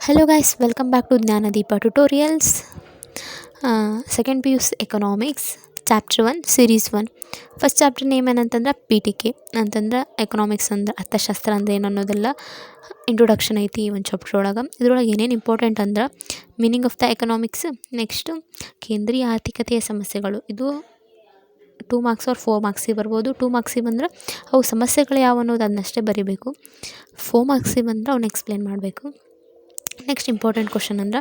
Hello guys, welcome back to Jnanadeepa tutorials. Second P U C economics chapter 1 series 1. First chapter name ಏನಂತಂದ್ರೆ PTK ಅಂತಂದ್ರೆ economics ಅಂದ್ರೆ ಅರ್ಥಶಾಸ್ತ್ರ ಅಂದ್ರೆ ಏನು ಅನ್ನೋದೆಲ್ಲ ಇಂಟ್ರೊಡಕ್ಷನ್ ಐತಿ ಈ ಒಂದು ಚಾಪ್ಟರ್ ಒಳಗೆ. ಇದ್ರೊಳಗೆ ಏನೇನು ಇಂಪಾರ್ಟೆಂಟ್ ಅಂದ್ರೆ meaning of the economics, next ಕೇಂದ್ರೀಯ ಆರ್ಥಿಕತೆಯ ಸಮಸ್ಯೆಗಳು. ಇದು 2 ಮಾರ್ಕ್ಸ್ ಆರ್ 4 ಮಾರ್ಕ್ಸಿಗೆ ಬರ್ಬೋದು. 2 ಮಾರ್ಕ್ಸಿಗೆ ಬಂದ್ರೆ ಅವು ಸಮಸ್ಯೆಗಳು ಯಾವ ಅನ್ನೋದು ಅದನ್ನಷ್ಟೇ ಬರೀಬೇಕು. 4 ಮಾರ್ಕ್ಸಿಗೆ ಬಂದ್ರೆ ಅವನ್ನ ಎಕ್ಸ್ಪ್ಲೇನ್ ಮಾಡಬೇಕು. ನೆಕ್ಸ್ಟ್ ಇಂಪಾರ್ಟೆಂಟ್ ಕ್ವಶನ್ ಅಂದ್ರೆ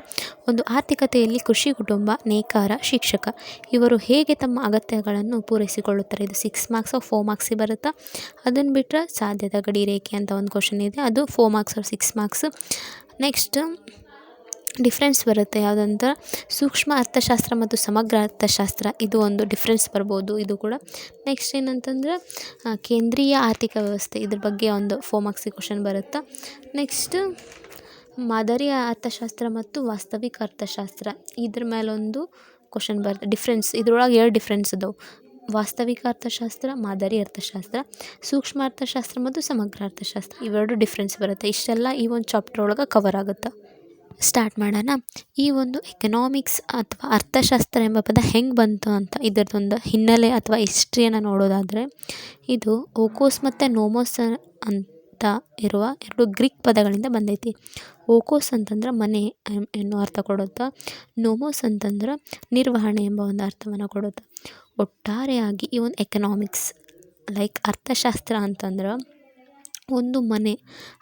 ಒಂದು ಆರ್ಥಿಕತೆಯಲ್ಲಿ ಕೃಷಿ ಕುಟುಂಬ, ನೇಕಾರ, ಶಿಕ್ಷಕ ಇವರು ಹೇಗೆ ತಮ್ಮ ಅಗತ್ಯಗಳನ್ನು ಪೂರೈಸಿಕೊಳ್ಳುತ್ತಾರೆ. ಇದು 6 ಮಾರ್ಕ್ಸ್ 4 ಮಾರ್ಕ್ಸಿಗೆ ಬರುತ್ತೆ. ಅದನ್ನು ಬಿಟ್ಟರೆ ಸಾಧ್ಯದ ಗಡಿ ರೇಖೆ ಅಂತ ಒಂದು ಕ್ವಶನ್ ಇದೆ, ಅದು 4 ಮಾರ್ಕ್ಸ್ 6 ಮಾರ್ಕ್ಸ್. ನೆಕ್ಸ್ಟ್ ಡಿಫ್ರೆನ್ಸ್ ಬರುತ್ತೆ ಯಾವುದಂತ, ಸೂಕ್ಷ್ಮ ಅರ್ಥಶಾಸ್ತ್ರ ಮತ್ತು ಸಮಗ್ರ ಅರ್ಥಶಾಸ್ತ್ರ, ಇದು ಒಂದು ಡಿಫ್ರೆನ್ಸ್ ಬರ್ಬೋದು ಇದು ಕೂಡ. ನೆಕ್ಸ್ಟ್ ಏನಂತಂದ್ರೆ ಕೇಂದ್ರೀಯ ಆರ್ಥಿಕ ವ್ಯವಸ್ಥೆ, ಇದ್ರ ಬಗ್ಗೆ ಒಂದು 4 ಮಾರ್ಕ್ಸಿಗೆ ಕ್ವಶನ್ ಬರುತ್ತೆ. ನೆಕ್ಸ್ಟ್ ಮಾದರಿ ಅರ್ಥಶಾಸ್ತ್ರ ಮತ್ತು ವಾಸ್ತವಿಕ ಅರ್ಥಶಾಸ್ತ್ರ, ಇದ್ರ ಮೇಲೊಂದು ಕ್ವಶನ್ ಬರುತ್ತೆ. ಡಿಫ್ರೆನ್ಸ್ ಇದ್ರೊಳಗೆ 2 ಡಿಫ್ರೆನ್ಸ್ ಅದಾವೆ, ವಾಸ್ತವಿಕ ಅರ್ಥಶಾಸ್ತ್ರ, ಮಾದರಿ ಅರ್ಥಶಾಸ್ತ್ರ, ಸೂಕ್ಷ್ಮ ಅರ್ಥಶಾಸ್ತ್ರ ಮತ್ತು ಸಮಗ್ರ ಅರ್ಥಶಾಸ್ತ್ರ, ಇವೆರಡು ಡಿಫ್ರೆನ್ಸ್ ಬರುತ್ತೆ. ಇಷ್ಟೆಲ್ಲ ಈ ಒಂದು ಚಾಪ್ಟರ್ ಒಳಗೆ ಕವರ್ ಆಗುತ್ತೆ. ಸ್ಟಾರ್ಟ್ ಮಾಡೋಣ. ಈ ಒಂದು ಎಕನಾಮಿಕ್ಸ್ ಅಥವಾ ಅರ್ಥಶಾಸ್ತ್ರ ಎಂಬ ಪದ ಹೆಂಗೆ ಬಂತು ಅಂತ ಇದರದೊಂದು ಹಿನ್ನೆಲೆ ಅಥವಾ ಹಿಸ್ಟ್ರಿಯನ್ನು ನೋಡೋದಾದರೆ, ಇದು ಓಕೋಸ್ ಮತ್ತು ನೋಮೋಸ್ ಅಂತ ಇರುವ 2 ಗ್ರೀಕ್ ಪದಗಳಿಂದ ಬಂದೈತಿ. ಓಕೋಸ್ ಅಂತಂದ್ರೆ ಮನೆ ಎನ್ನುವ ಅರ್ಥ ಕೊಡುತ್ತೆ, ನೋಮೋಸ್ ಅಂತಂದ್ರೆ ನಿರ್ವಹಣೆ ಎಂಬ ಒಂದು ಅರ್ಥವನ್ನು ಕೊಡುತ್ತೆ. ಒಟ್ಟಾರೆಯಾಗಿ ಈ ಒಂದು ಎಕನಾಮಿಕ್ಸ್ ಲೈಕ್ ಅರ್ಥಶಾಸ್ತ್ರ ಅಂತಂದ್ರೆ ಒಂದು ಮನೆ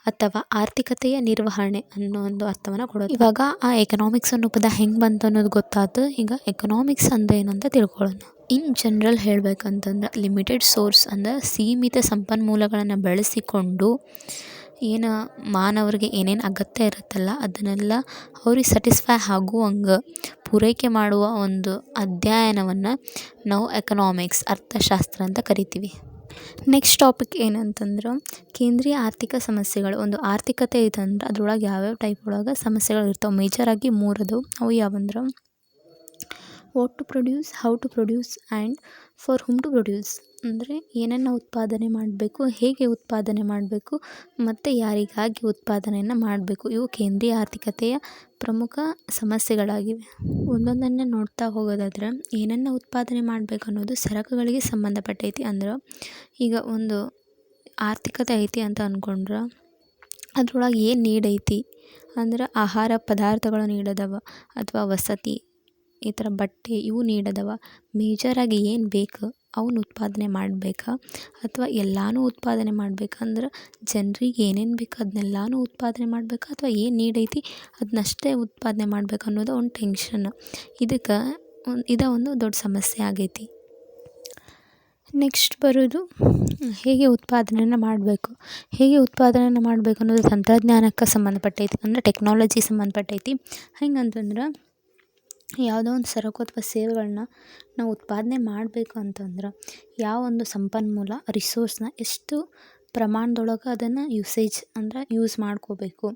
ಅಥವಾ ಆರ್ಥಿಕತೆಯ ನಿರ್ವಹಣೆ ಅನ್ನೋ ಒಂದು ಅರ್ಥವನ್ನು ಕೊಡೋದು. ಇವಾಗ ಆ ಎಕನಾಮಿಕ್ಸ್ ಅನ್ನೋ ಪದ ಹೆಂಗೆ ಬಂತು ಅನ್ನೋದು ಗೊತ್ತಾಯ್ತು. ಈಗ ಎಕನಾಮಿಕ್ಸ್ ಅಂದರೆ ಏನಂತ ತಿಳ್ಕೊಳ್ಳೋಣ. ಇನ್ ಜನರಲ್ ಹೇಳಬೇಕಂತಂದ್ರೆ ಲಿಮಿಟೆಡ್ ಸೋರ್ಸ್ ಅಂದರೆ ಸೀಮಿತ ಸಂಪನ್ಮೂಲಗಳನ್ನು ಬೆಳೆಸಿಕೊಂಡು ಏನು ಮಾನವರಿಗೆ ಏನೇನು ಅಗತ್ಯ ಇರುತ್ತಲ್ಲ ಅದನ್ನೆಲ್ಲ ಅವ್ರಿಗೆ ಸ್ಯಾಟಿಸ್ಫೈ ಆಗುವಂಗೆ ಪೂರೈಕೆ ಮಾಡುವ ಒಂದು ಅಧ್ಯಯನವನ್ನು ನಾವು ಎಕನಾಮಿಕ್ಸ್ ಅರ್ಥಶಾಸ್ತ್ರ ಅಂತ ಕರಿತೀವಿ. ನೆಕ್ಸ್ಟ್ ಟಾಪಿಕ್ ಏನಂತಂದ್ರೆ ಕೇಂದ್ರೀಯ ಆರ್ಥಿಕ ಸಮಸ್ಯೆಗಳು. ಒಂದು ಆರ್ಥಿಕತೆ ಐತಂದ್ರೆ ಅದ್ರೊಳಗೆ ಯಾವ್ಯಾವ ಟೈಪ್ ಒಳಗೆ ಸಮಸ್ಯೆಗಳು ಇರ್ತಾವೆ. ಮೇಜರಾಗಿ 3 ಅದಾವೆ. ಅವು ಯಾವಂದ್ರೆ what to produce, how to produce and for whom to produce. ಅಂದರೆ ಏನನ್ನು ಉತ್ಪಾದನೆ ಮಾಡಬೇಕು, ಹೇಗೆ ಉತ್ಪಾದನೆ ಮಾಡಬೇಕು ಮತ್ತು ಯಾರಿಗಾಗಿ ಉತ್ಪಾದನೆಯನ್ನು ಮಾಡಬೇಕು. ಇವು ಕೇಂದ್ರೀಯ ಆರ್ಥಿಕತೆಯ ಪ್ರಮುಖ ಸಮಸ್ಯೆಗಳಾಗಿವೆ. ಒಂದೊಂದನ್ನು ನೋಡ್ತಾ ಹೋಗೋದಾದ್ರೆ ಏನನ್ನು ಉತ್ಪಾದನೆ ಮಾಡಬೇಕು ಅನ್ನೋದು ಸರಕುಗಳಿಗೆ ಸಂಬಂಧಪಟ್ಟೈತಿ. ಅಂದ್ರೆ ಈಗ ಒಂದು ಆರ್ಥಿಕತೆ ಐತಿ ಅಂತ ಅಂದ್ಕೊಂಡ್ರೆ ಅದ್ರೊಳಗೆ ಏನು ನೀಡ್ ಐತಿ ಅಂದ್ರೆ ಆಹಾರ ಪದಾರ್ಥಗಳು ನೀಡದವ ಅಥವಾ ವಸತಿ ಈ ಥರ ಬಟ್ಟೆ ಇವು ನೀಡದವ. ಮೇಜರಾಗಿ ಏನು ಬೇಕು ಅವನ್ನ ಉತ್ಪಾದನೆ ಮಾಡಬೇಕಾ ಅಥವಾ ಎಲ್ಲನೂ ಉತ್ಪಾದನೆ ಮಾಡಬೇಕಂದ್ರೆ ಜನರಿಗೆ ಏನೇನು ಬೇಕು ಅದನ್ನೆಲ್ಲನೂ ಉತ್ಪಾದನೆ ಮಾಡಬೇಕಾ ಅಥವಾ ಏನು ನೀಡ್ ಐತಿ ಅದನ್ನಷ್ಟೇ ಉತ್ಪಾದನೆ ಮಾಡಬೇಕು ಅನ್ನೋದು ಒಂದು ಟೆನ್ಷನ್. ಇದಕ್ಕೆ ಒಂದು ದೊಡ್ಡ ಸಮಸ್ಯೆ ಆಗೈತಿ. ನೆಕ್ಸ್ಟ್ ಬರೋದು ಹೇಗೆ ಉತ್ಪಾದನೆಯನ್ನು ಮಾಡಬೇಕು. ಹೇಗೆ ಉತ್ಪಾದನೆಯನ್ನು ಮಾಡಬೇಕು ಅನ್ನೋದು ತಂತ್ರಜ್ಞಾನಕ್ಕೆ ಸಂಬಂಧಪಟ್ಟೈತಿ, ಅಂದರೆ ಟೆಕ್ನಾಲಜಿ ಸಂಬಂಧಪಟ್ಟೈತಿ. ಹೆಂಗಂತಂದ್ರೆ ಯಾವುದೋ ಒಂದು ಸರಕು ಅಥವಾ ಸೇವೆಗಳನ್ನ ನಾವು ಉತ್ಪಾದನೆ ಮಾಡಬೇಕು ಅಂತಂದ್ರೆ ಯಾವ ಒಂದು ಸಂಪನ್ಮೂಲ ರಿಸೋರ್ಸ್ನ ಎಷ್ಟು ಪ್ರಮಾಣದೊಳಗೆ ಅದನ್ನು ಯೂಸ್ ಮಾಡ್ಕೋಬೇಕು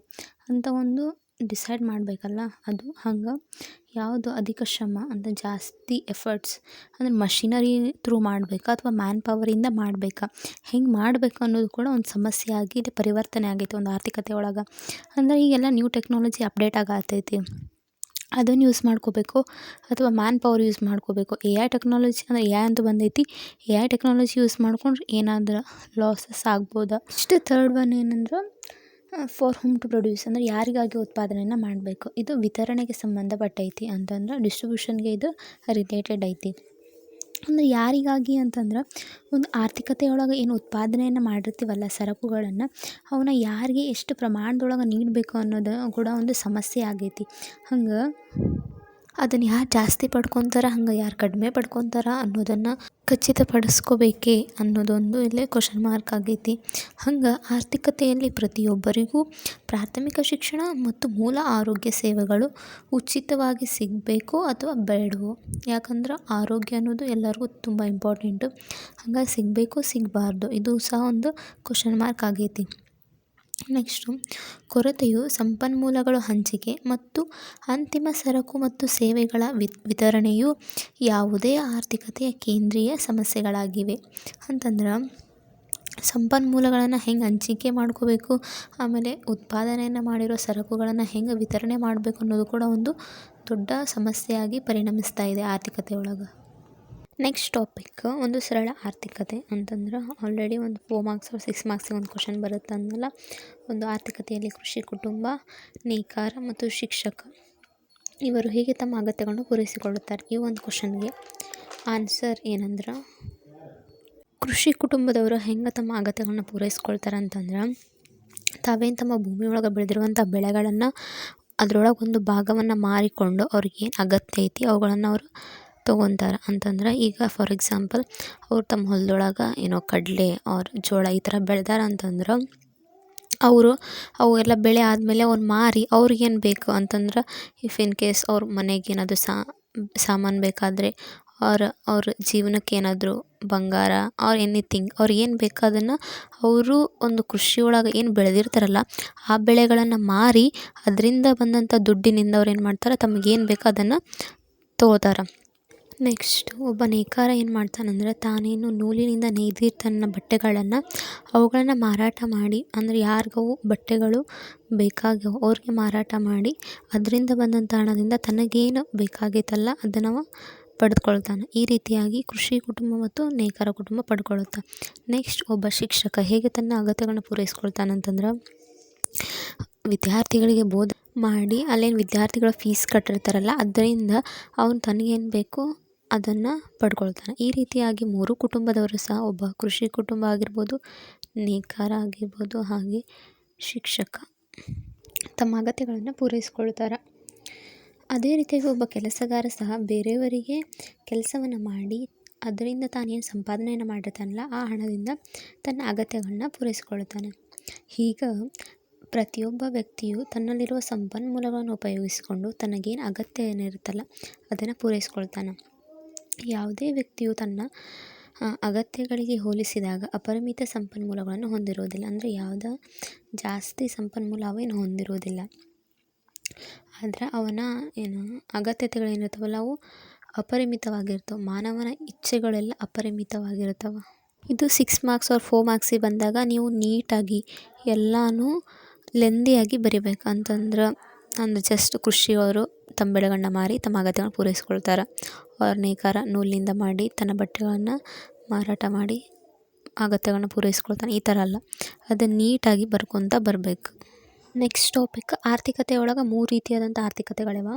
ಅಂತ ಒಂದು ಡಿಸೈಡ್ ಮಾಡಬೇಕಲ್ಲ. ಅದು ಹಂಗೆ ಯಾವುದು ಅಧಿಕ ಶ್ರಮ ಅಂದರೆ ಜಾಸ್ತಿ ಎಫರ್ಟ್ಸ್ ಅಂದರೆ ಮಷಿನರಿ ಥ್ರೂ ಮಾಡಬೇಕಾ ಅಥವಾ ಮ್ಯಾನ್ ಪವರಿಂದ ಮಾಡಬೇಕಾ, ಹೆಂಗೆ ಮಾಡಬೇಕು ಅನ್ನೋದು ಕೂಡ ಒಂದು ಸಮಸ್ಯೆ ಆಗಿ ಪರಿವರ್ತನೆ ಆಗೈತೆ ಒಂದು ಆರ್ಥಿಕತೆ ಒಳಗೆ. ಅಂದರೆ ಈಗೆಲ್ಲ ನ್ಯೂ ಟೆಕ್ನಾಲಜಿ ಅಪ್ಡೇಟ್ ಆಗತೈತಿ, ಅದನ್ನು ಯೂಸ್ ಮಾಡ್ಕೋಬೇಕು ಅಥವಾ ಮ್ಯಾನ್ ಪವರ್ ಯೂಸ್ ಮಾಡ್ಕೋಬೇಕು. AI ಟೆಕ್ನಾಲಜಿ ಅಂದರೆ AI ಅಂತ ಬಂದೈತಿ, AI ಟೆಕ್ನಾಲಜಿ ಯೂಸ್ ಮಾಡ್ಕೊಂಡ್ರೆ ಏನಾದರೂ ಲಾಸಸ್ ಆಗ್ಬೋದಾ. ಇಷ್ಟು ಥರ್ಡ್ ಒನ್ ಏನಂದ್ರೆ ಫಾರ್ ಹುಮ್ ಟು ಪ್ರೊಡ್ಯೂಸ್ ಅಂದರೆ ಯಾರಿಗಾಗಿ ಉತ್ಪಾದನೆಯನ್ನು ಮಾಡಬೇಕು. ಇದು ವಿತರಣೆಗೆ ಸಂಬಂಧಪಟ್ಟೈತಿ ಅಂತಂದ್ರೆ ಡಿಸ್ಟ್ರಿಬ್ಯೂಷನ್ಗೆ ಇದು ರಿಲೇಟೆಡ್ ಐತಿ. ಅಂದರೆ ಯಾರಿಗಾಗಿ ಅಂತಂದ್ರೆ ಒಂದು ಆರ್ಥಿಕತೆಯೊಳಗೆ ಏನು ಉತ್ಪಾದನೆಯನ್ನು ಮಾಡಿರ್ತೀವಲ್ಲ ಸರಕುಗಳನ್ನು, ಅವನ್ನ ಯಾರಿಗೆ ಎಷ್ಟು ಪ್ರಮಾಣದೊಳಗೆ ನೀಡಬೇಕು ಅನ್ನೋದು ಕೂಡ ಒಂದು ಸಮಸ್ಯೆ ಆಗೈತಿ. ಹಂಗೆ ಅದನ್ನು ಯಾರು ಜಾಸ್ತಿ ಪಡ್ಕೊತಾರೆ, ಹಂಗೆ ಯಾರು ಕಡಿಮೆ ಪಡ್ಕೊತಾರೆ ಅನ್ನೋದನ್ನು ಖಚಿತಪಡಿಸ್ಕೋಬೇಕೇ ಅನ್ನೋದೊಂದು ಇಲ್ಲೇ ಕ್ವಶನ್ ಮಾರ್ಕ್ ಆಗೈತಿ. ಹಂಗೆ ಆರ್ಥಿಕತೆಯಲ್ಲಿ ಪ್ರತಿಯೊಬ್ಬರಿಗೂ ಪ್ರಾಥಮಿಕ ಶಿಕ್ಷಣ ಮತ್ತು ಮೂಲ ಆರೋಗ್ಯ ಸೇವೆಗಳು ಉಚಿತವಾಗಿ ಸಿಗಬೇಕು ಅಥವಾ ಬೇಡವೋ. ಯಾಕಂದ್ರೆ ಆರೋಗ್ಯ ಅನ್ನೋದು ಎಲ್ಲರಿಗೂ ತುಂಬ ಇಂಪಾರ್ಟೆಂಟು. ಹಂಗಾಗಿ ಸಿಗಬೇಕು ಸಿಗಬಾರ್ದು ಇದು ಸಹ ಒಂದು ಕ್ವಶನ್ ಮಾರ್ಕ್ ಆಗೈತಿ. ನೆಕ್ಸ್ಟು ಕೊರತೆಯು ಸಂಪನ್ಮೂಲಗಳ ಹಂಚಿಕೆ ಮತ್ತು ಅಂತಿಮ ಸರಕು ಮತ್ತು ಸೇವೆಗಳ ವಿತರಣೆಯು ಯಾವುದೇ ಆರ್ಥಿಕತೆಯ ಕೇಂದ್ರೀಯ ಸಮಸ್ಯೆಗಳಾಗಿವೆ. ಅಂತಂದ್ರೆ ಸಂಪನ್ಮೂಲಗಳನ್ನು ಹೆಂಗೆ ಹಂಚಿಕೆ ಮಾಡ್ಕೋಬೇಕು, ಆಮೇಲೆ ಉತ್ಪಾದನೆಯನ್ನು ಮಾಡಿರೋ ಸರಕುಗಳನ್ನು ಹೆಂಗೆ ವಿತರಣೆ ಮಾಡಬೇಕು ಅನ್ನೋದು ಕೂಡ ಒಂದು ದೊಡ್ಡ ಸಮಸ್ಯೆಯಾಗಿ ಪರಿಣಮಿಸ್ತಾ ಇದೆ ಆರ್ಥಿಕತೆ ಒಳಗೆ. ನೆಕ್ಸ್ಟ್ ಟಾಪಿಕ್ ಒಂದು ಸರಳ ಆರ್ಥಿಕತೆ ಅಂತಂದ್ರೆ ಆಲ್ರೆಡಿ ಒಂದು 4 ಮಾರ್ಕ್ಸ್ 6 ಮಾರ್ಕ್ಸಿಗೆ ಒಂದು ಕ್ವಶನ್ ಬರುತ್ತೆ ಅಂದಲ್ಲ. ಒಂದು ಆರ್ಥಿಕತೆಯಲ್ಲಿ ಕೃಷಿ, ಕುಟುಂಬ, ನೇಕಾರ ಮತ್ತು ಶಿಕ್ಷಕ ಇವರು ಹೇಗೆ ತಮ್ಮ ಅಗತ್ಯಗಳನ್ನು ಪೂರೈಸಿಕೊಳ್ಳುತ್ತಾರೆ. ಈ ಒಂದು ಕ್ವಶನ್ಗೆ ಆನ್ಸರ್ ಏನಂದ್ರೆ, ಕೃಷಿ ಕುಟುಂಬದವರು ಹೆಂಗೆ ತಮ್ಮ ಅಗತ್ಯಗಳನ್ನ ಪೂರೈಸ್ಕೊಳ್ತಾರೆ ಅಂತಂದ್ರೆ, ತಾವೇನು ತಮ್ಮ ಭೂಮಿಯೊಳಗೆ ಬೆಳೆದಿರುವಂಥ ಬೆಳೆಗಳನ್ನು ಅದರೊಳಗೆ ಒಂದು ಭಾಗವನ್ನು ಮಾರಿಕೊಂಡು ಅವ್ರಿಗೇನು ಅಗತ್ಯ ಐತಿ ಅವುಗಳನ್ನು ಅವರು ತೊಗೊತಾರೆ. ಅಂತಂದ್ರೆ ಈಗ ಫಾರ್ ಎಕ್ಸಾಂಪಲ್ ಅವ್ರು ತಮ್ಮ ಹೊಲದೊಳಗೆ ಏನೋ ಕಡಲೆ ಅವ್ರ ಜೋಳ ಈ ಥರ ಬೆಳೆದಾರ ಅಂತಂದ್ರೆ, ಅವರು ಅವೆಲ್ಲ ಬೆಳೆ ಆದಮೇಲೆ ಅವ್ರು ಮಾರಿ ಅವ್ರಿಗೇನು ಬೇಕು ಅಂತಂದ್ರೆ, ಇಫ್ ಇನ್ ಕೇಸ್ ಅವ್ರ ಮನೆಗೆ ಏನಾದರೂ ಸಾಮಾನು ಬೇಕಾದರೆ ಅವ್ರ ಜೀವನಕ್ಕೆ ಏನಾದರೂ ಬಂಗಾರ ಆರ್ ಎನಿಥಿಂಗ್ ಅವ್ರಿಗೆ ಏನು ಬೇಕು ಅದನ್ನು ಅವರು ಒಂದು ಕೃಷಿಯೊಳಗೆ ಏನು ಬೆಳೆದಿರ್ತಾರಲ್ಲ ಆ ಬೆಳೆಗಳನ್ನು ಮಾರಿ ಅದರಿಂದ ಬಂದಂಥ ದುಡ್ಡಿನಿಂದ ಅವ್ರು ಏನು ಮಾಡ್ತಾರೆ, ತಮಗೇನು ಬೇಕು ಅದನ್ನು ತೊಗೋತಾರೆ. ನೆಕ್ಸ್ಟ್ ಒಬ್ಬ ನೇಕಾರ ಏನು ಮಾಡ್ತಾನಂದ್ರೆ, ತಾನೇನು ನೂಲಿನಿಂದ ನೇಯ್ದಿರ್ತಾನ ಬಟ್ಟೆಗಳನ್ನು ಅವುಗಳನ್ನು ಮಾರಾಟ ಮಾಡಿ, ಅಂದರೆ ಯಾರಿಗವು ಬಟ್ಟೆಗಳು ಬೇಕಾಗ್ಯವು ಅವ್ರಿಗೆ ಮಾರಾಟ ಮಾಡಿ ಅದರಿಂದ ಬಂದಂಥ ಹಣದಿಂದ ತನಗೇನು ಬೇಕಾಗೈತಲ್ಲ ಅದನ್ನು ಪಡೆದುಕೊಳ್ತಾನೆ. ಈ ರೀತಿಯಾಗಿ ಕೃಷಿ ಕುಟುಂಬ ಮತ್ತು ನೇಕಾರ ಕುಟುಂಬ ಪಡ್ಕೊಳ್ಳುತ್ತೆ. ನೆಕ್ಸ್ಟ್ ಒಬ್ಬ ಶಿಕ್ಷಕ ಹೇಗೆ ತನ್ನ ಅಗತ್ಯಗಳನ್ನು ಪೂರೈಸ್ಕೊಳ್ತಾನಂತಂದ್ರೆ, ವಿದ್ಯಾರ್ಥಿಗಳಿಗೆ ಬೋಧನೆ ಮಾಡಿ ಅಲ್ಲೇನು ವಿದ್ಯಾರ್ಥಿಗಳ ಫೀಸ್ ಕಟ್ಟಿರ್ತಾರಲ್ಲ ಅದರಿಂದ ಅವನು ತನಗೇನು ಬೇಕೋ ಅದನ್ನು ಪಡ್ಕೊಳ್ತಾನೆ. ಈ ರೀತಿಯಾಗಿ 3 ಕುಟುಂಬದವರು ಸಹ ಒಬ್ಬ ಕೃಷಿ ಕುಟುಂಬ ಆಗಿರ್ಬೋದು, ನೇಕಾರ ಆಗಿರ್ಬೋದು, ಹಾಗೆ ಶಿಕ್ಷಕ ತಮ್ಮ ಅಗತ್ಯಗಳನ್ನು ಪೂರೈಸ್ಕೊಳ್ತಾರೆ. ಅದೇ ರೀತಿಯಾಗಿ ಒಬ್ಬ ಕೆಲಸಗಾರ ಸಹ ಬೇರೆಯವರಿಗೆ ಕೆಲಸವನ್ನು ಮಾಡಿ ಅದರಿಂದ ತಾನೇನು ಸಂಪಾದನೆಯನ್ನು ಮಾಡಿರ್ತಾನಲ್ಲ ಆ ಹಣದಿಂದ ತನ್ನ ಅಗತ್ಯಗಳನ್ನ ಪೂರೈಸ್ಕೊಳ್ತಾನೆ. ಹೀಗೆ ಪ್ರತಿಯೊಬ್ಬ ವ್ಯಕ್ತಿಯು ತನ್ನಲ್ಲಿರುವ ಸಂಪನ್ಮೂಲಗಳನ್ನು ಉಪಯೋಗಿಸಿಕೊಂಡು ತನಗೇನು ಅಗತ್ಯ ಏನಿರುತ್ತಲ್ಲ ಅದನ್ನು ಪೂರೈಸ್ಕೊಳ್ತಾನೆ. ಯಾವುದೇ ವ್ಯಕ್ತಿಯು ತನ್ನ ಅಗತ್ಯಗಳಿಗೆ ಹೋಲಿಸಿದಾಗ ಅಪರಿಮಿತ ಸಂಪನ್ಮೂಲಗಳನ್ನು ಹೊಂದಿರುವುದಿಲ್ಲ. ಅಂದರೆ ಯಾವುದೇ ಜಾಸ್ತಿ ಸಂಪನ್ಮೂಲ ಅವೇನು ಹೊಂದಿರುವುದಿಲ್ಲ. ಆದರೆ ಅವನ ಅಗತ್ಯತೆಗಳೇನಿರ್ತಾವಲ್ಲ ಅವು ಅಪರಿಮಿತವಾಗಿರ್ತವೆ. ಮಾನವನ ಇಚ್ಛೆಗಳೆಲ್ಲ ಅಪರಿಮಿತವಾಗಿರ್ತವೆ. ಇದು 6 ಮಾರ್ಕ್ಸ್ ಆರ್ 4 ಮಾರ್ಕ್ಸಿಗೆ ಬಂದಾಗ ನೀವು ನೀಟಾಗಿ ಎಲ್ಲನೂ ಲೆಂದಿಯಾಗಿ ಬರಿಬೇಕು. ಅಂತಂದ್ರೆ ಜಸ್ಟ್ ಕೃಷಿಯವರು ತಮ್ಮ ಬೆಳೆಗಳನ್ನ ಮಾರಿ ತಮ್ಮ ಅಗತ್ಯಗಳನ್ನು ಪೂರೈಸ್ಕೊಳ್ತಾರೆ. ಅವ್ರ ನೇಕಾರ ನೂಲಿನಿಂದ ಮಾಡಿ ತನ್ನ ಬಟ್ಟೆಗಳನ್ನು ಮಾರಾಟ ಮಾಡಿ ಅಗತ್ಯಗಳನ್ನ ಪೂರೈಸ್ಕೊಳ್ತಾನೆ. ಈ ಥರ ಅಲ್ಲ, ಅದನ್ನು ನೀಟಾಗಿ ಬರ್ಕೊತ ಬರಬೇಕು. ನೆಕ್ಸ್ಟ್ ಟಾಪಿಕ್ ಆರ್ಥಿಕತೆ ಒಳಗೆ 3 ರೀತಿಯಾದಂಥ ಆರ್ಥಿಕತೆಗಳಿವೆ.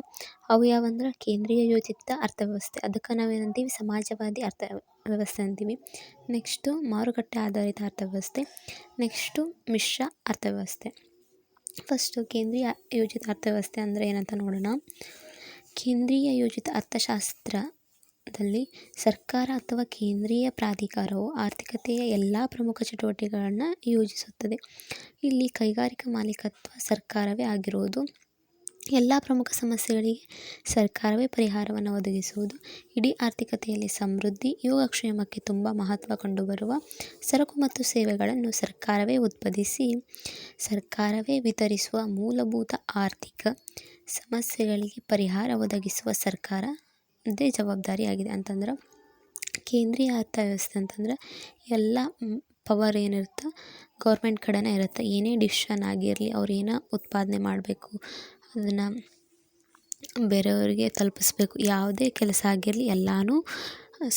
ಅವು ಯಾವಂದ್ರೆ ಕೇಂದ್ರೀಯ ಯೋಜಿತ ಅರ್ಥವ್ಯವಸ್ಥೆ, ಅದಕ್ಕೆ ನಾವೇನಂತೀವಿ ಸಮಾಜವಾದಿ ಅರ್ಥವ್ಯವಸ್ಥೆ ಅಂತೀವಿ. ನೆಕ್ಸ್ಟು ಮಾರುಕಟ್ಟೆ ಆಧಾರಿತ ಅರ್ಥವ್ಯವಸ್ಥೆ, ನೆಕ್ಸ್ಟು ಮಿಶ್ರ ಅರ್ಥವ್ಯವಸ್ಥೆ. ಫಸ್ಟು ಕೇಂದ್ರೀಯ ಯೋಜಿತ ಅರ್ಥವ್ಯವಸ್ಥೆ ಅಂದರೆ ಏನಂತ ನೋಡೋಣ. ಕೇಂದ್ರೀಯ ಯೋಜಿತ ಅರ್ಥಶಾಸ್ತ್ರದಲ್ಲಿ ಸರ್ಕಾರ ಅಥವಾ ಕೇಂದ್ರೀಯ ಪ್ರಾಧಿಕಾರವು ಆರ್ಥಿಕತೆಯ ಎಲ್ಲ ಪ್ರಮುಖ ಚಟುವಟಿಕೆಗಳನ್ನು ಯೋಜಿಸುತ್ತದೆ. ಇಲ್ಲಿ ಕೈಗಾರಿಕಾ ಮಾಲೀಕತ್ವ ಸರ್ಕಾರವೇ ಆಗಿರುವುದು. ಎಲ್ಲ ಪ್ರಮುಖ ಸಮಸ್ಯೆಗಳಿಗೆ ಸರ್ಕಾರವೇ ಪರಿಹಾರವನ್ನು ಒದಗಿಸುವುದು. ಇಡೀ ಆರ್ಥಿಕತೆಯಲ್ಲಿ ಸಮೃದ್ಧಿ, ಯೋಗಕ್ಷೇಮಕ್ಕೆ ತುಂಬ ಮಹತ್ವ ಕಂಡುಬರುವ ಸರಕು ಮತ್ತು ಸೇವೆಗಳನ್ನು ಸರ್ಕಾರವೇ ಉತ್ಪಾದಿಸಿ ಸರ್ಕಾರವೇ ವಿತರಿಸುವ ಮೂಲಭೂತ ಆರ್ಥಿಕ ಸಮಸ್ಯೆಗಳಿಗೆ ಪರಿಹಾರ ಒದಗಿಸುವ ಸರ್ಕಾರದೇ ಜವಾಬ್ದಾರಿಯಾಗಿದೆ. ಅಂತಂದ್ರೆ ಕೇಂದ್ರೀಯ ಅರ್ಥವ್ಯವಸ್ಥೆ ಅಂತಂದ್ರೆ ಎಲ್ಲ ಪವರ್ ಏನಿರುತ್ತೆ ಗೌರ್ಮೆಂಟ್ ಕಡೆನೇ ಇರುತ್ತೆ. ಏನೇ ಡಿಸಿಷನ್ ಆಗಿರಲಿ, ಅವ್ರು ಏನೋ ಉತ್ಪಾದನೆ ಮಾಡಬೇಕು ಅದನ್ನು ಬೇರೆಯವರಿಗೆ ತಲುಪಿಸ್ಬೇಕು, ಯಾವುದೇ ಕೆಲಸ ಆಗಿರಲಿ ಎಲ್ಲನೂ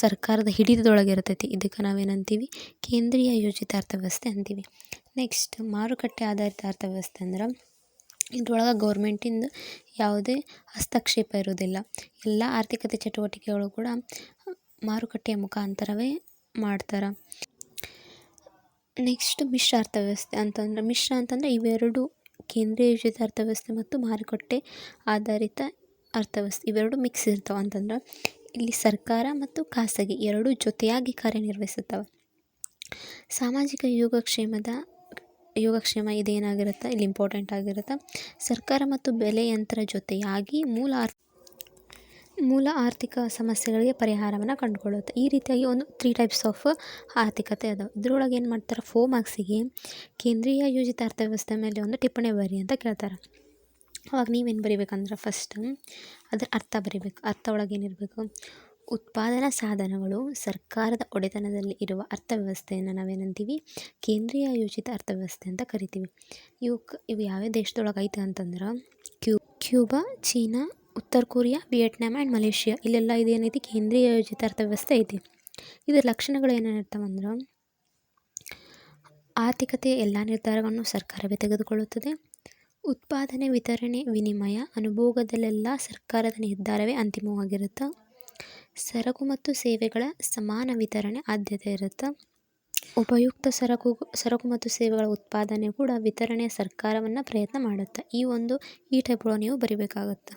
ಸರ್ಕಾರದ ಹಿಡಿತದೊಳಗೆ ಇರ್ತೈತಿ. ಇದಕ್ಕೆ ನಾವೇನಂತೀವಿ ಕೇಂದ್ರೀಯ ಯೋಜಿತ ಅರ್ಥವ್ಯವಸ್ಥೆ ಅಂತೀವಿ. ನೆಕ್ಸ್ಟ್ ಮಾರುಕಟ್ಟೆ ಆಧಾರಿತ ಅರ್ಥವ್ಯವಸ್ಥೆ ಅಂದ್ರೆ ಇದ್ರೊಳಗೆ ಗೌರ್ಮೆಂಟಿಂದ ಯಾವುದೇ ಹಸ್ತಕ್ಷೇಪ ಇರೋದಿಲ್ಲ. ಎಲ್ಲ ಆರ್ಥಿಕತೆ ಚಟುವಟಿಕೆಗಳು ಕೂಡ ಮಾರುಕಟ್ಟೆಯ ಮುಖಾಂತರವೇ ಮಾಡ್ತಾರೆ. ನೆಕ್ಸ್ಟ್ ಮಿಶ್ರ ಅರ್ಥವ್ಯವಸ್ಥೆ ಅಂತಂದ್ರೆ, ಮಿಶ್ರ ಅಂತಂದರೆ ಇವೆರಡು ಕೇಂದ್ರೀಯ ಯೋಜಿತ ಅರ್ಥವ್ಯವಸ್ಥೆ ಮತ್ತು ಮಾರುಕಟ್ಟೆ ಆಧಾರಿತ ಅರ್ಥವ್ಯವಸ್ಥೆ ಇವೆರಡು ಮಿಕ್ಸ್ ಇರ್ತಾವೆ. ಅಂತಂದ್ರೆ ಇಲ್ಲಿ ಸರ್ಕಾರ ಮತ್ತು ಖಾಸಗಿ ಎರಡೂ ಜೊತೆಯಾಗಿ ಕಾರ್ಯನಿರ್ವಹಿಸುತ್ತವೆ. ಸಾಮಾಜಿಕ ಯೋಗಕ್ಷೇಮ ಇದೇನಾಗಿರುತ್ತೆ ಇಲ್ಲಿ ಇಂಪಾರ್ಟೆಂಟ್ ಆಗಿರುತ್ತೆ. ಸರ್ಕಾರ ಮತ್ತು ಬೆಲೆ ಯಂತ್ರ ಜೊತೆಯಾಗಿ ಮೂಲ ಆರ್ಥಿಕ ಸಮಸ್ಯೆಗಳಿಗೆ ಪರಿಹಾರವನ್ನು ಕಂಡುಕೊಳ್ಳುತ್ತೆ. ಈ ರೀತಿಯಾಗಿ ಒಂದು 3 ಟೈಪ್ಸ್ ಆಫ್ ಆರ್ಥಿಕತೆ ಅದಾವೆ. ಇದ್ರೊಳಗೆ ಏನು ಮಾಡ್ತಾರೆ 4 ಮಾರ್ಕ್ಸಿಗೆ ಕೇಂದ್ರೀಯ ಯೋಜಿತ ಅರ್ಥವ್ಯವಸ್ಥೆ ಮೇಲೆ ಒಂದು ಟಿಪ್ಪಣಿ ಬರಿ ಅಂತ ಕೇಳ್ತಾರೆ. ಅವಾಗ ನೀವೇನು ಬರಿಬೇಕಂದ್ರೆ ಫಸ್ಟ್ ಅದರ ಅರ್ಥ ಬರಿಬೇಕು. ಅರ್ಥ ಒಳಗೆ ಏನಿರಬೇಕು, ಉತ್ಪಾದನಾ ಸಾಧನಗಳು ಸರ್ಕಾರದ ಒಡೆತನದಲ್ಲಿ ಇರುವ ಅರ್ಥವ್ಯವಸ್ಥೆಯನ್ನು ನಾವೇನಂತೀವಿ, ಕೇಂದ್ರೀಯ ಯೋಜಿತ ಅರ್ಥವ್ಯವಸ್ಥೆ ಅಂತ ಕರಿತೀವಿ. ಇವು ಯಾವ್ಯಾವ ದೇಶದೊಳಗೆ ಐತೆ ಅಂತಂದ್ರೆ ಕ್ಯೂಬಾ, ಚೀನಾ, ಉತ್ತರ ಕೊರಿಯಾ, ವಿಯೆಟ್ನಾಂ ಆ್ಯಂಡ್ ಮಲೇಷಿಯಾ. ಇಲ್ಲೆಲ್ಲ ಇದೇನೈತಿ, ಕೇಂದ್ರೀಯ ಯೋಜಿತ ಅರ್ಥವ್ಯವಸ್ಥೆ ಐತಿ. ಇದರ ಲಕ್ಷಣಗಳು ಏನೇನಿರ್ತಾವಂದ್ರೆ, ಆರ್ಥಿಕತೆಯ ಎಲ್ಲ ನಿರ್ಧಾರಗಳನ್ನು ಸರ್ಕಾರವೇ ತೆಗೆದುಕೊಳ್ಳುತ್ತದೆ. ಉತ್ಪಾದನೆ, ವಿತರಣೆ, ವಿನಿಮಯ, ಅನುಭೋಗದಲ್ಲೆಲ್ಲ ಸರ್ಕಾರದ ನಿರ್ಧಾರವೇ ಅಂತಿಮವಾಗಿರುತ್ತೆ. ಸರಕು ಮತ್ತು ಸೇವೆಗಳ ಸಮಾನ ವಿತರಣೆ ಆದ್ಯತೆ ಇರುತ್ತೆ. ಉಪಯುಕ್ತ ಸರಕು ಮತ್ತು ಸೇವೆಗಳ ಉತ್ಪಾದನೆ ಕೂಡ ವಿತರಣೆಯ ಸರ್ಕಾರವನ್ನು ಪ್ರಯತ್ನ ಮಾಡುತ್ತೆ. ಈ ಟೈಪ್ಗಳು ನೀವು ಬರಿಬೇಕಾಗತ್ತೆ.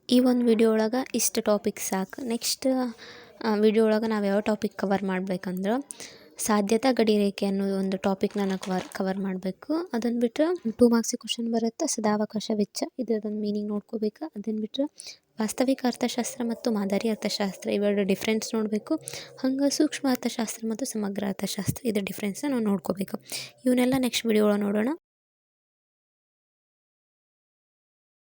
ಈ ಒಂದು ವಿಡಿಯೋ ಒಳಗೆ ಇಷ್ಟು ಟಾಪಿಕ್ ಸಾಕು. ನೆಕ್ಸ್ಟ್ ವಿಡಿಯೋ ಒಳಗೆ ನಾವು ಯಾವ ಟಾಪಿಕ್ ಕವರ್ ಮಾಡ್ಬೇಕಂದ್ರೆ, ಸಾಧ್ಯತಾ ಗಡಿರೇಖೆ ಅನ್ನೋ ಒಂದು ಟಾಪಿಕ್ನ ನಾವು ಕವರ್ ಮಾಡಬೇಕು. ಅದನ್ನು ಬಿಟ್ಟರೆ 2 ಮಾರ್ಕ್ಸಿಗೆ ಕ್ವಶನ್ ಬರುತ್ತೆ, ಸದಾವಕಾಶ ವೆಚ್ಚ, ಇದರದೊಂದು ಮೀನಿಂಗ್ ನೋಡ್ಕೋಬೇಕು. ಅದನ್ನು ಬಿಟ್ಟರೆ ವಾಸ್ತವಿಕ ಅರ್ಥಶಾಸ್ತ್ರ ಮತ್ತು ಮಾದರಿ ಅರ್ಥಶಾಸ್ತ್ರ, ಇವೆರಡು ಡಿಫ್ರೆನ್ಸ್ ನೋಡಬೇಕು. ಹಂಗೆ ಸೂಕ್ಷ್ಮ ಅರ್ಥಶಾಸ್ತ್ರ ಮತ್ತು ಸಮಗ್ರ ಅರ್ಥಶಾಸ್ತ್ರ, ಇದರ ಡಿಫ್ರೆನ್ಸ್ನ ನಾವು ನೋಡ್ಕೋಬೇಕು. ಇವನ್ನೆಲ್ಲ ನೆಕ್ಸ್ಟ್ ವಿಡಿಯೋ ಒಳಗೆ ನೋಡೋಣ.